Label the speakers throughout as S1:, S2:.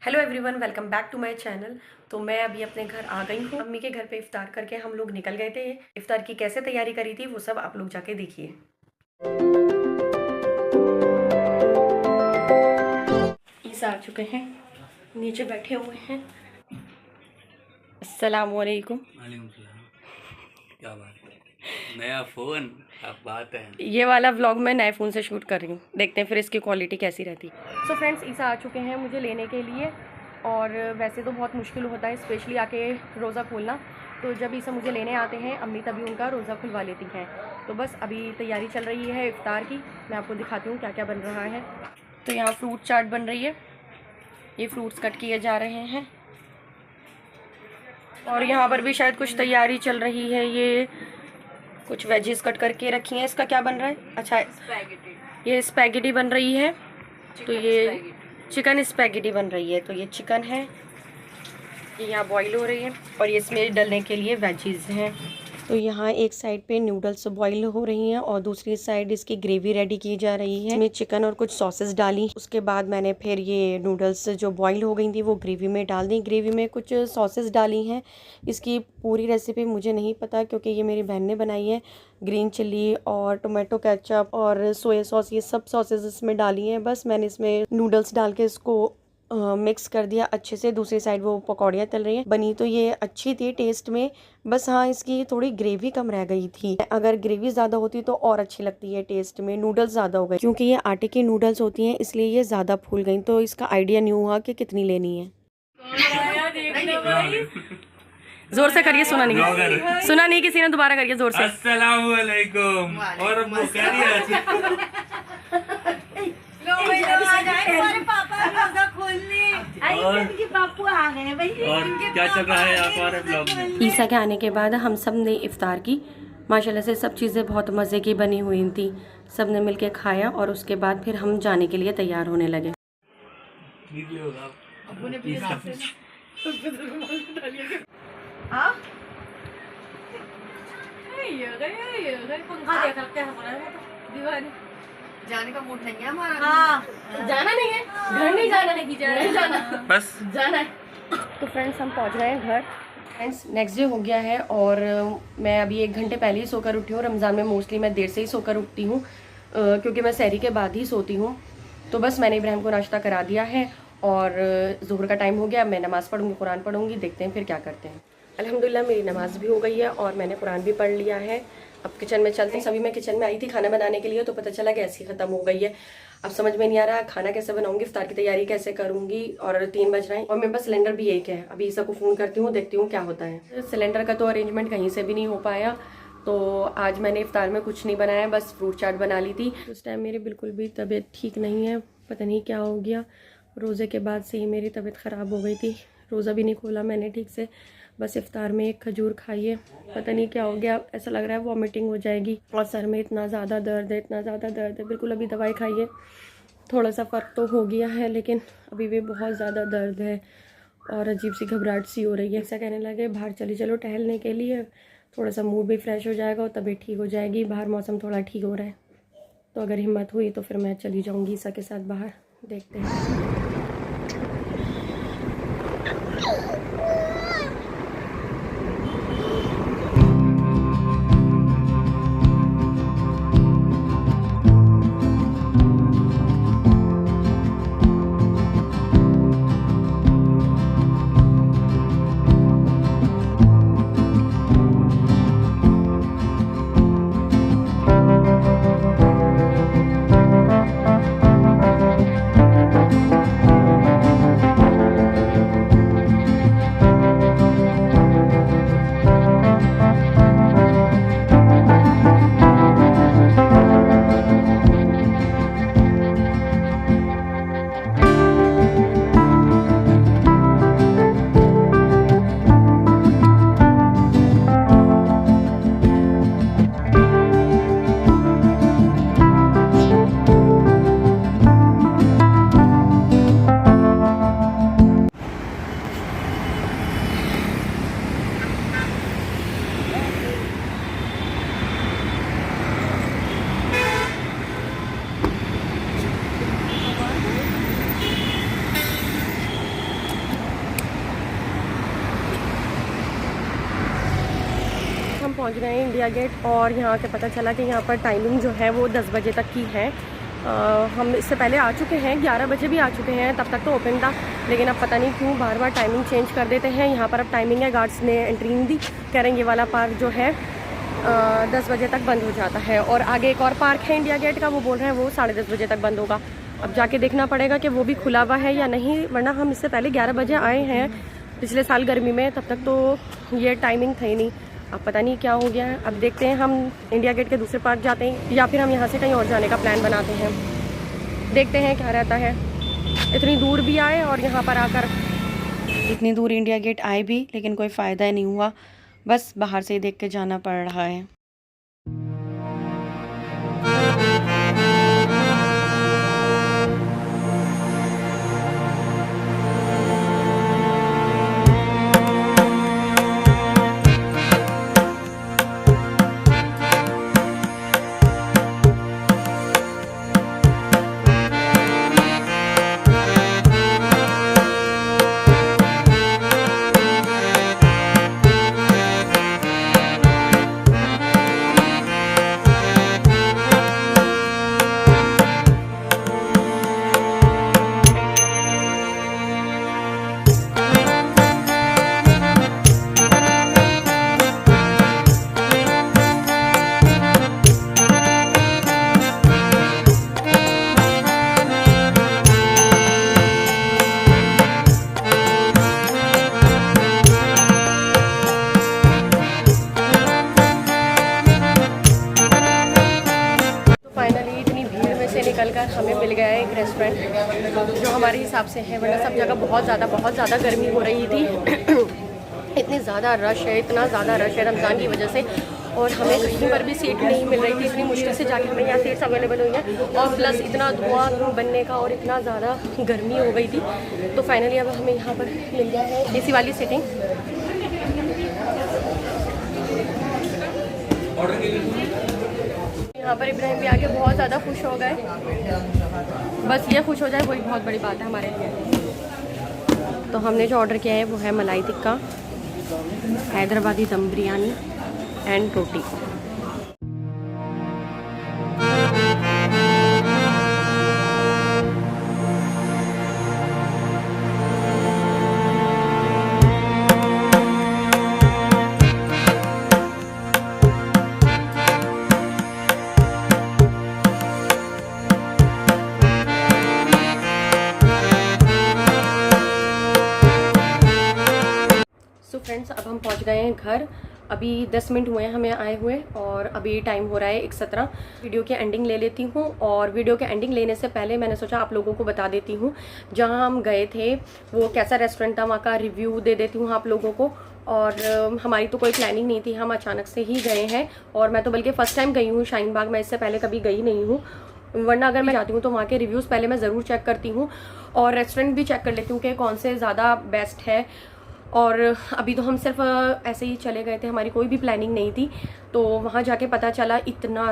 S1: Hello everyone, welcome back to my channel. तो मैं अभी अपने घर आ गई हूँ। मम्मी के घर पे इफ्तार करके हम लोग निकल गए थे। इफ्तार की कैसे तैयारी करी थी वो सब आप लोग जाके देखिए। ईसा आ चुके हैं, नीचे बैठे हुए हैं। अस्सलाम वालेकुम।
S2: वालेकुम सलाम। क्या बात है, नया फ़ोन, अब बात है।
S1: ये वाला व्लॉग मैं नए फ़ोन से शूट कर रही हूँ, देखते हैं फिर इसकी क्वालिटी कैसी रहती। सो फ्रेंड्स, ईसा आ चुके हैं मुझे लेने के लिए। और वैसे तो बहुत मुश्किल होता है स्पेशली आके रोज़ा खोलना, तो जब ईसा मुझे लेने आते हैं अम्मी तभी उनका रोज़ा खुलवा लेती हैं। तो बस अभी तैयारी चल रही है इफ्तार की, मैं आपको दिखाती हूँ क्या क्या बन रहा है। तो यहाँ फ्रूट चाट बन रही है, ये फ्रूट्स कट किए जा रहे हैं। और यहाँ पर भी शायद कुछ तैयारी चल रही है, ये कुछ वेजेस कट करके रखी हैं। इसका क्या बन रहा है? अच्छा, ये स्पैगेटी बन रही है। तो ये चिकन स्पैगेटी बन रही है। तो ये चिकन है, ये यहाँ बॉईल हो रही है और ये इसमें डलने के लिए वेजीज हैं। तो यहाँ एक साइड पे नूडल्स बॉईल हो रही हैं और दूसरी साइड इसकी ग्रेवी रेडी की जा रही है। इसमें चिकन और कुछ सॉसेस डाली, उसके बाद मैंने फिर ये नूडल्स जो बॉईल हो गई थी वो ग्रेवी में डाल दी। ग्रेवी में कुछ सॉसेस डाली हैं। इसकी पूरी रेसिपी मुझे नहीं पता क्योंकि ये मेरी बहन ने बनाई है। ग्रीन चिल्ली और टोमेटो केचप और सोया सॉस, ये सब सॉसेस इसमें डाली हैं। बस मैंने इसमें नूडल्स डाल के इसको मिक्स कर दिया अच्छे से। दूसरी साइड वो पकौड़ियाँ तल रही हैं। बनी तो ये अच्छी थी टेस्ट में, बस हाँ इसकी थोड़ी ग्रेवी कम रह गई थी। अगर ग्रेवी ज़्यादा होती तो और अच्छी लगती है टेस्ट में। नूडल्स ज़्यादा हो गए क्योंकि ये आटे की नूडल्स होती हैं, इसलिए ये ज़्यादा फूल गई। तो इसका आइडिया नहीं हुआ कि कितनी लेनी है। जोर से करिए, सुना नहीं किसी ने, दोबारा करिए जोर से।
S2: अस्सलाम वालेकुम। और वो कह रही है और क्या चल रहा है हमारे ब्लॉग में।
S1: ईसा के आने के बाद हम सब ने इफ्तार की। माशाल्लाह से सब चीज़ें बहुत मज़े की बनी हुई थी। सब ने मिलके खाया और उसके बाद फिर हम जाने के लिए तैयार होने लगे।
S3: जाने का मूड नहीं है हमारा। हाँ,
S1: जाना नहीं है, घर नहीं जाना है, नहीं जाना,
S2: बस
S1: जाना है। तो फ्रेंड्स हम पहुंच गए हैं घर। फ्रेंड्स नेक्स्ट डे हो गया है और मैं अभी 1 घंटे पहले ही सोकर उठी हूँ। रमज़ान में मोस्टली मैं देर से ही सोकर उठती हूँ क्योंकि मैं सहरी के बाद ही सोती हूँ। तो बस मैंने इब्राहिम को नाश्ता करा दिया है और ज़ोहर का टाइम हो गया। मैं नमाज़ पढ़ूँगी, कुरान पढ़ूँगी, देखते हैं फिर क्या करते हैं। अल्हम्दुलिल्लाह मेरी नमाज़ भी हो गई है और मैंने कुरान भी पढ़ लिया है। अब किचन में चलते हैं। सभी मैं किचन में आई थी खाना बनाने के लिए, तो पता चला गैस ही ख़त्म हो गई है। अब समझ में नहीं आ रहा खाना कैसे बनाऊंगी, इफ्तार की तैयारी कैसे करूंगी। और 3 बज रहे हैं और मेरे पास सिलेंडर भी एक है। अभी ईसा को फ़ोन करती हूँ, देखती हूँ क्या होता है। सिलेंडर का तो अरेंजमेंट कहीं से भी नहीं हो पाया, तो आज मैंने इफ्तार में कुछ नहीं बनाया, बस फ्रूट चाट बना ली थी। उस टाइम मेरी बिल्कुल भी तबीयत ठीक नहीं है, पता नहीं क्या हो गया। रोज़े के बाद से ही मेरी तबीयत ख़राब हो गई थी। रोज़ा भी नहीं खोला मैंने ठीक से, बस इफ्तार में एक खजूर खाई है। पता नहीं क्या हो गया, ऐसा लग रहा है वॉमिटिंग हो जाएगी। और सर में इतना ज़्यादा दर्द है, इतना ज़्यादा दर्द है। बिल्कुल अभी दवाई खाई है, थोड़ा सा फ़र्क तो हो गया है, लेकिन अभी भी बहुत ज़्यादा दर्द है और अजीब सी घबराहट सी हो रही है। ऐसा कहने लगे बाहर चली चलो टहलने के लिए, थोड़ा सा मूड भी फ्रेश हो जाएगा और तबीयत ठीक हो जाएगी। बाहर मौसम थोड़ा ठीक हो रहा है, तो अगर हिम्मत हुई तो फिर मैं चली जाऊँगी ईसा के साथ बाहर, देखते हैं। पहुंच गए हैं इंडिया गेट और यहाँ के पता चला कि यहाँ पर टाइमिंग जो है वो 10 बजे तक की है। हम इससे पहले आ चुके हैं, 11 बजे भी आ चुके हैं, तब तक तो ओपन था, लेकिन अब पता नहीं क्यों बार बार टाइमिंग चेंज कर देते हैं। यहाँ पर अब टाइमिंग है, गार्ड्स ने एंट्री नहीं दी, कह रहे हैं ये वाला पार्क जो है 10 बजे तक बंद हो जाता है। और आगे एक और पार्क है इंडिया गेट का, वो बोल रहे हैं वो 10:30 बजे तक बंद होगा। अब जाके देखना पड़ेगा कि वो भी खुला हुआ है या नहीं, वरना हम इससे पहले 11 बजे आए हैं पिछले साल गर्मी में, तब तक तो ये टाइमिंग थी नहीं। अब पता नहीं क्या हो गया है। अब देखते हैं हम इंडिया गेट के दूसरे पार्क जाते हैं या फिर हम यहाँ से कहीं और जाने का प्लान बनाते हैं, देखते हैं क्या रहता है। इतनी दूर भी आए और यहाँ पर आकर इतनी दूर इंडिया गेट आए भी, लेकिन कोई फ़ायदा नहीं हुआ, बस बाहर से ही देख के जाना पड़ रहा है। निकलकर हमें मिल गया है एक रेस्टोरेंट जो हमारे हिसाब से है, वरना सब जगह बहुत ज़्यादा गर्मी हो रही थी। इतनी ज़्यादा रश है, इतना ज़्यादा रश है रमज़ान की वजह से, और हमें कहीं पर भी सीट नहीं मिल रही थी। इतनी मुश्किल से जाके हमें यहाँ सीट्स अवेलेबल हुई हैं, और प्लस इतना धुआं बनने का और इतना ज़्यादा गर्मी हो गई थी, तो फाइनली अब हमें यहाँ पर मिल गया है एसी वाली सीटिंग। यहाँ पर इब्राहिम भी आके बहुत ज़्यादा खुश हो गए, बस ये खुश हो जाए वही बहुत बड़ी बात है हमारे लिए। तो हमने जो ऑर्डर किया है वो है मलाई टिक्का, हैदराबादी दम बिरयानी एंड रोटी। फ्रेंड्स अब हम पहुंच गए हैं घर, अभी 10 मिनट हुए हैं हमें आए हुए, और अभी टाइम हो रहा है 1:17। वीडियो की एंडिंग ले लेती हूँ, और वीडियो के एंडिंग लेने से पहले मैंने सोचा आप लोगों को बता देती हूँ जहाँ हम गए थे वो कैसा रेस्टोरेंट था, वहाँ का रिव्यू दे देती हूँ आप लोगों को। और हमारी तो कोई प्लानिंग नहीं थी, हम अचानक से ही गए हैं, और मैं तो बल्कि फ़र्स्ट टाइम गई हूँ शाहीन बाग, मैं इससे पहले कभी गई नहीं हूँ, वरना अगर मैं जाती हूँ तो वहाँ के रिव्यूज़ पहले मैं ज़रूर चेक करती हूँ, और रेस्टोरेंट भी चेक कर लेती हूँ कि कौन से ज़्यादा बेस्ट है। और अभी तो हम सिर्फ ऐसे ही चले गए थे, हमारी कोई भी प्लानिंग नहीं थी, तो वहाँ जाके पता चला इतना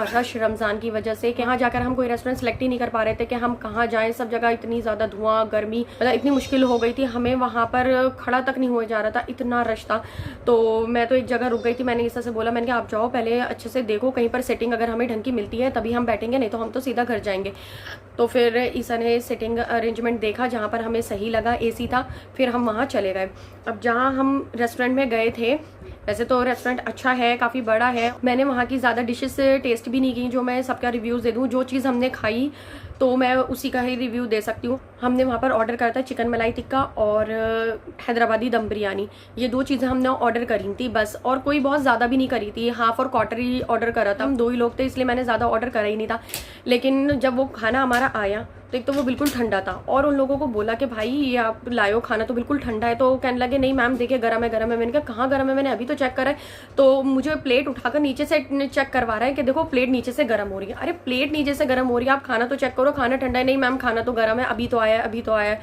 S1: रश रमज़ान की वजह से कि यहाँ जाकर हम कोई रेस्टोरेंट सेलेक्ट ही नहीं कर पा रहे थे कि हम कहाँ जाएं। सब जगह इतनी ज़्यादा धुआं, गर्मी, मतलब इतनी मुश्किल हो गई थी, हमें वहाँ पर खड़ा तक नहीं हो जा रहा था, इतना रश था। तो मैं तो एक जगह रुक गई थी, मैंने ईसा से बोला, मैंने कहा आप जाओ पहले अच्छे से देखो कहीं पर सिटिंग अगर हमें ढंग की मिलती है तभी हम बैठेंगे, नहीं तो हम तो सीधा घर जाएंगे। तो फिर ईसा ने सिटिंग अरेंजमेंट देखा जहाँ पर हमें सही लगा, AC था, फिर हम वहाँ चले गए। अब जहाँ हम रेस्टोरेंट में गए थे, वैसे तो रेस्टोरेंट अच्छा है, काफ़ी बड़ा है, मैंने वहाँ की ज़्यादा डिशेस टेस्ट भी नहीं की जो मैं सबका रिव्यूज़ दे दूँ। जो चीज़ हमने खाई तो मैं उसी का ही रिव्यू दे सकती हूँ। हमने वहाँ पर ऑर्डर करा था चिकन मलाई टिक्का और हैदराबादी दम बिरयानी, ये 2 चीज़ें हमने ऑर्डर करी थी बस, और कोई बहुत ज़्यादा भी नहीं करी थी, हाफ और क्वार्टर ही ऑर्डर करा था। हम 2 ही लोग थे इसलिए मैंने ज़्यादा ऑर्डर करा ही नहीं था। लेकिन जब वो खाना हमारा आया तो एक तो वो बिल्कुल ठंडा था, और उन लोगों को बोला कि भाई ये आप लायो खाना तो बिल्कुल ठंडा है, तो कहने लगे नहीं मैम देखिए गर्म है गर्म है। मैंने कहा कहाँ गर्म है, मैंने अभी तो चेक करा है। तो मुझे प्लेट उठाकर नीचे से चेक करवा रहा है कि देखो प्लेट नीचे से गर्म हो रही है। अरे प्लेट नीचे से गर्म हो रही है, आप खाना तो चेक करो, खाना ठंडा है। नहीं मैम खाना तो गर्म है, अभी तो आया है, अभी तो आया है।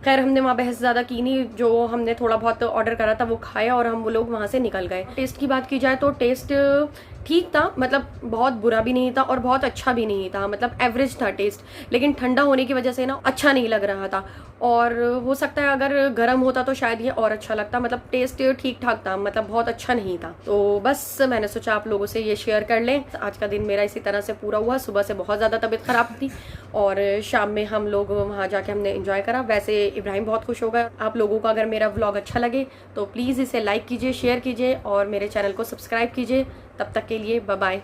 S1: खैर हमने वहाँ बहस ज़्यादा की नहीं, जो हमने थोड़ा बहुत ऑर्डर करा था वो खाया और हम वो लोग वहाँ से निकल गए। टेस्ट की बात की जाए तो टेस्ट ठीक था, मतलब बहुत बुरा भी नहीं था और बहुत अच्छा भी नहीं था, मतलब एवरेज था टेस्ट। लेकिन ठंडा होने की वजह से ना अच्छा नहीं लग रहा था, और हो सकता है अगर गर्म होता तो शायद ये और अच्छा लगता। मतलब टेस्ट ठीक ठाक था, मतलब बहुत अच्छा नहीं था। तो बस मैंने सोचा आप लोगों से ये शेयर कर लें। आज का दिन मेरा इसी तरह से पूरा हुआ। सुबह से बहुत ज़्यादा तबीयत ख़राब थी और शाम में हम लोग वहाँ जाके हमने एंजॉय करा। वैसे इब्राहिम बहुत खुश होगा। आप लोगों को अगर मेरा व्लॉग अच्छा लगे तो प्लीज़ इसे लाइक कीजिए, शेयर कीजिए और मेरे चैनल को सब्सक्राइब कीजिए। तब तक के लिए बाय बाय।